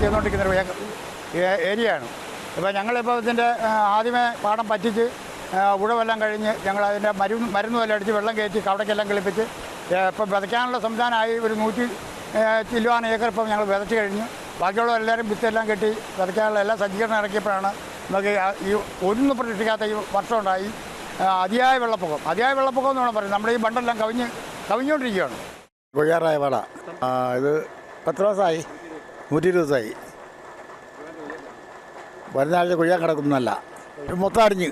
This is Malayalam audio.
ചെയ്തുകൊണ്ടിരിക്കുന്ന ഒരു ഏരിയയാണ്. ഇപ്പോൾ ഞങ്ങളിപ്പോൾ ഇതിൻ്റെ ആദ്യമേ പാടം പറ്റിച്ച് ഉഴവെല്ലാം കഴിഞ്ഞ് ഞങ്ങൾ അതിൻ്റെ മരുന്നുമെല്ലാം അടിച്ച് വെള്ളം കയറ്റി കവടയ്ക്കെല്ലാം കിളിപ്പിച്ച് ഇപ്പം വിതയ്ക്കാനുള്ള സംവിധാനമായി ഒരു 100 ചില്ലുവാൻ ഏക്കർ ഇപ്പം ഞങ്ങൾ വിതച്ച് കഴിഞ്ഞു. ബാക്കിയുള്ള എല്ലാവരും വിത്തെല്ലാം കെട്ടി വിതയ്ക്കാനുള്ള എല്ലാ സജ്ജീകരണം ഇറക്കിയപ്പോഴാണ് നമുക്ക് ഈ ഒന്നും പ്രതീക്ഷിക്കാത്ത ഈ വർഷം ഉണ്ടായി അതിയായ വെള്ളപ്പൊക്കം എന്ന് വേണം പറയും. നമ്മുടെ ഈ ബണ്ടെല്ലാം കവിഞ്ഞുകൊണ്ടിരിക്കുകയാണ്. കൊയ്യാറായ പാട ഇത് 10 ദിവസമായി, 120 ദിവസമായി. വരുന്ന ആഴ്ച കൊയ്യാൻ കിടക്കുന്നതല്ല, മൊത്തം അടിഞ്ഞ്